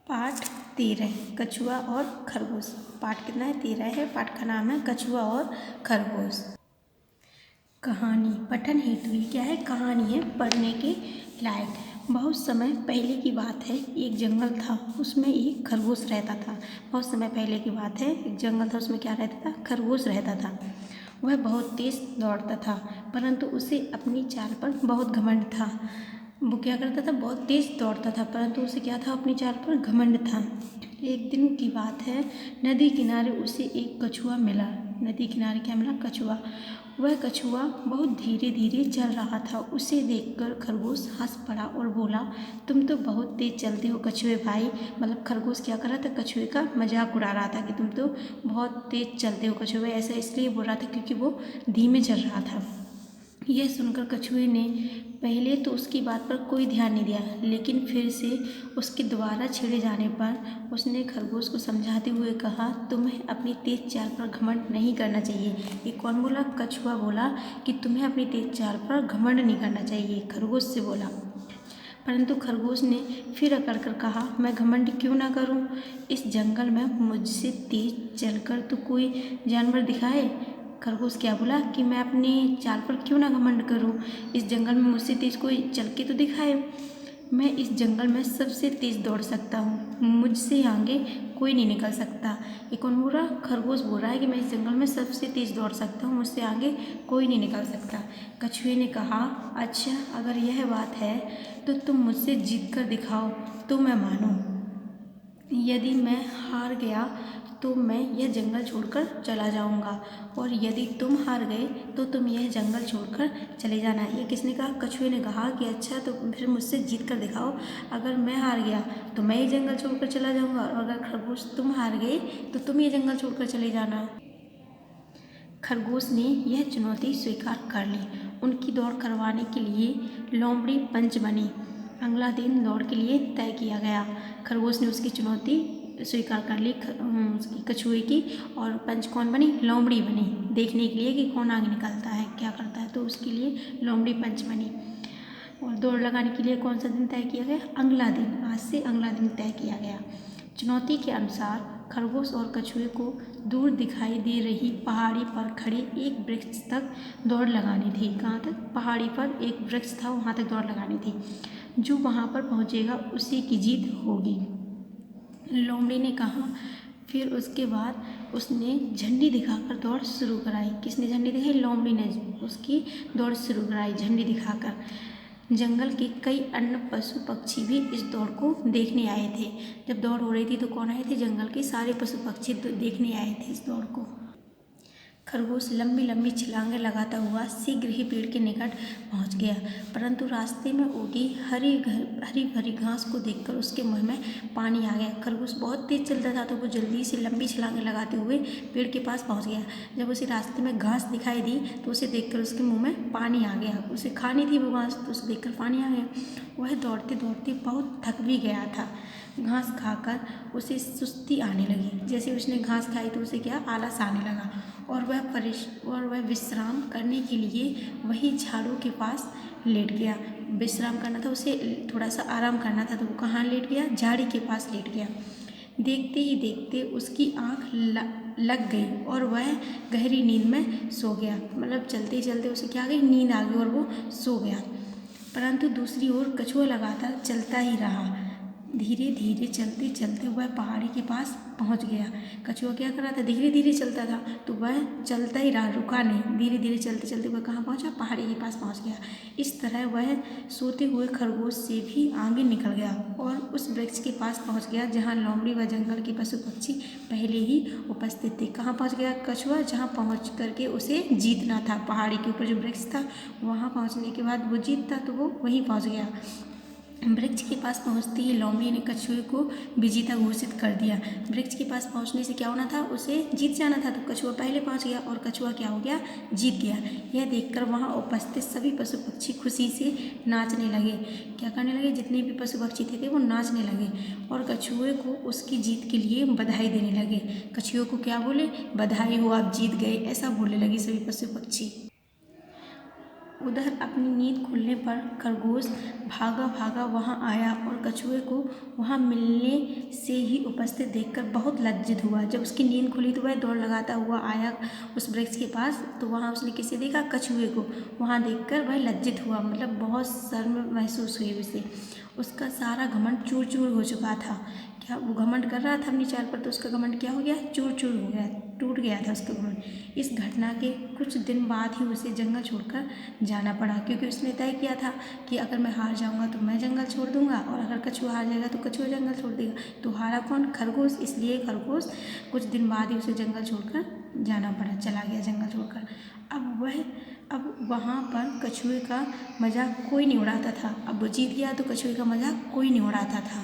पाठ 13 कछुआ और खरगोश। पाठ कितना है? 13 है। पाठ का नाम है कछुआ और खरगोश। कहानी पठन हेतु ही क्या है? कहानी है पढ़ने के लायक। बहुत समय पहले की बात है, एक जंगल था, उसमें एक खरगोश रहता था। बहुत समय पहले की बात है, एक जंगल था, उसमें क्या रहता था? खरगोश रहता था। वह बहुत तेज दौड़ता था, परंतु उसे अपनी चाल पर बहुत घमंड था। वो क्या करता था? बहुत तेज दौड़ता था, परंतु उसे क्या था? अपनी चाल पर घमंड था। एक दिन की बात है, नदी किनारे उसे एक कछुआ मिला। नदी किनारे क्या मिला? कछुआ। वह कछुआ बहुत धीरे धीरे चल रहा था। उसे देखकर खरगोश हंस पड़ा और बोला, तुम तो बहुत तेज चलते हो कछुए भाई। मतलब खरगोश क्या कर रहा था? कछुए का मजाक उड़ा रहा था कि तुम तो बहुत तेज चलते हो कछुए। ऐसा इसलिए बोल रहा था क्योंकि वो धीमे चल रहा था। यह सुनकर कछुए ने पहले तो उसकी बात पर कोई ध्यान नहीं दिया, लेकिन फिर से उसके दोबारा छेड़े जाने पर उसने खरगोश को समझाते हुए कहा, तुम्हें अपनी तेज चाल पर घमंड नहीं करना चाहिए। ये कौन बोला? कछुआ बोला कि तुम्हें अपनी तेज चाल पर घमंड नहीं करना चाहिए, खरगोश से बोला। परंतु खरगोश ने फिर अकड़ कर कहा, मैं घमंड क्यों ना करूं? इस जंगल में मुझसे तेज चलकर तो कोई जानवर दिखाए। खरगोश क्या बोला कि मैं अपनी चाल पर क्यों ना घमंड करूं? इस जंगल में मुझसे तेज कोई चल के तो दिखाए। मैं इस जंगल में सबसे तेज दौड़ सकता हूँ, मुझसे आगे कोई नहीं निकल सकता। ये कौन बोल रहा? खरगोश बोल रहा है कि मैं इस जंगल में सबसे तेज दौड़ सकता हूँ, मुझसे आगे कोई नहीं निकल सकता। कछुए ने कहा, अच्छा अगर यह बात है तो तुम मुझसे जीत कर दिखाओ तो मैं मानूं। यदि मैं हार गया तो मैं यह जंगल छोड़कर चला जाऊंगा, और यदि तुम हार गए तो तुम यह जंगल छोड़कर चले जाना। ये किसने कहा? कछुए ने कहा कि अच्छा तो फिर मुझसे जीत कर दिखाओ। अगर मैं हार गया तो मैं ये जंगल छोड़कर चला जाऊंगा, और अगर खरगोश तुम हार गए तो तुम ये जंगल छोड़कर चले जाना। खरगोश ने यह चुनौती स्वीकार कर ली। उनकी दौड़ करवाने के लिए लोमड़ी पंच बनी। अगला दिन दौड़ के लिए तय किया गया। खरगोश ने उसकी चुनौती स्वीकार कर ली उसकी कछुए की, और पंच कौन बनी? लोमड़ी बनी, देखने के लिए कि कौन आगे निकलता है, क्या करता है। तो उसके लिए लोमड़ी पंच बनी। और दौड़ लगाने के लिए कौन सा दिन तय किया गया? अगला दिन। आज से अगला दिन तय किया गया। चुनौती के अनुसार खरगोश और कछुए को दूर दिखाई दे रही पहाड़ी पर खड़े एक वृक्ष तक दौड़ लगानी थी। कहाँ तक? पहाड़ी पर एक वृक्ष था, वहाँ तक दौड़ लगानी थी। जो वहाँ पर पहुँचेगा उसी की जीत होगी। लोमड़ी ने कहा। फिर उसके बाद उसने झंडी दिखाकर दौड़ शुरू कराई। किसने झंडी दिखाई? लोमड़ी ने उसकी दौड़ शुरू कराई झंडी दिखाकर। जंगल के कई अन्य पशु पक्षी भी इस दौड़ को देखने आए थे। जब दौड़ हो रही थी तो कौन आए थे? जंगल के सारे पशु पक्षी देखने आए थे इस दौड़ को। खरगोश लंबी लंबी छलांगें लगाता हुआ शीघ्र ही पेड़ के निकट पहुंच गया, परंतु रास्ते में उगी हरी भरी घास को देखकर उसके मुंह में पानी आ गया। खरगोश बहुत तेज चलता था तो वो जल्दी से लंबी छलांगें लगाते हुए पेड़ के पास पहुंच गया। जब उसे रास्ते में घास दिखाई दी तो उसे देखकर उसके मुँह में पानी आ गया। उसे खानी थी वो घास, तो उसे देखकर पानी आ गया। वह दौड़ते दौड़ते बहुत थक भी गया था। घास खाकर उसे सुस्ती आने लगी। जैसे उसने घास खाई तो उसे क्या? आलस आने लगा, और वह विश्राम करने के लिए वही झाड़ू के पास लेट गया। विश्राम करना था उसे, थोड़ा सा आराम करना था, तो वो कहाँ लेट गया? झाड़ी के पास लेट गया। देखते ही देखते उसकी आँख लग गई और वह गहरी नींद में सो गया। मतलब चलते चलते उसे क्या आ गई? नींद आ गई और वो सो गया। परंतु दूसरी ओर कछुआ लगातार चलता ही रहा। धीरे धीरे चलते चलते वह पहाड़ी के पास पहुंच गया। कछुआ क्या कर रहा था? धीरे धीरे चलता था, तो वह चलता ही रहा, रुका नहीं। धीरे धीरे चलते चलते वह कहाँ पहुंचा? पहाड़ी के पास पहुंच गया। इस तरह वह सोते हुए खरगोश से भी आगे निकल गया और उस वृक्ष के पास पहुंच गया जहाँ लोमड़ी व जंगल के पशु पक्षी पहले ही उपस्थित थे। कहाँ पहुँच गया कछुआ? जहाँ पहुँच करके उसे जीतना था। पहाड़ी के ऊपर जो वृक्ष था वहाँ पहुँचने के बाद वो जीतता, तो वो वहीं पहुँच गया। वृक्ष के पास पहुंचते ही लोमड़ी ने कछुए को विजेता घोषित कर दिया। वृक्ष के पास पहुंचने से क्या होना था? उसे जीत जाना था। तो कछुआ पहले पहुंच गया और कछुआ क्या हो गया? जीत गया। यह देखकर वहां उपस्थित सभी पशु पक्षी खुशी से नाचने लगे। क्या करने लगे? जितने भी पशु पक्षी थे वो नाचने लगे और कछुए को उसकी जीत के लिए बधाई देने लगे। कछुए को क्या बोले? बधाई हो, आप जीत गए, ऐसा बोलने लगे सभी पशु पक्षी। उधर अपनी नींद खुलने पर खरगोश भागा भागा वहाँ आया और कछुए को वहाँ मिलने से ही उपस्थित देखकर बहुत लज्जित हुआ। जब उसकी नींद खुली तो वह दौड़ लगाता हुआ आया उस वृक्ष के पास, तो वहाँ उसने किसे देखा? कछुए को। वहाँ देखकर वह लज्जित हुआ, मतलब बहुत शर्म महसूस हुई उसे। उसका सारा घमंड चूर चूर हो चुका था। क्या वो घमंड कर रहा था अपनी चाल पर, तो उसका घमंड क्या हो गया? चूर चूर हो गया, टूट गया था उसका घमंड। इस घटना के कुछ दिन बाद ही उसे जंगल छोड़कर जाना पड़ा, क्योंकि उसने तय किया था कि अगर मैं हार जाऊंगा तो मैं जंगल छोड़ दूंगा, और अगर कछुआ हार जाएगा तो कछुआ जंगल छोड़ देगा। तो हारा कौन? खरगोश। इसलिए खरगोश कुछ दिन बाद ही उसे जंगल छोड़कर जाना पड़ा, चला गया जंगल छोड़कर। अब वहाँ पर कछुए का मजाक कोई नहीं उड़ाता था। अब वो जीत गया तो कछुए का मजाक कोई नहीं उड़ाता था।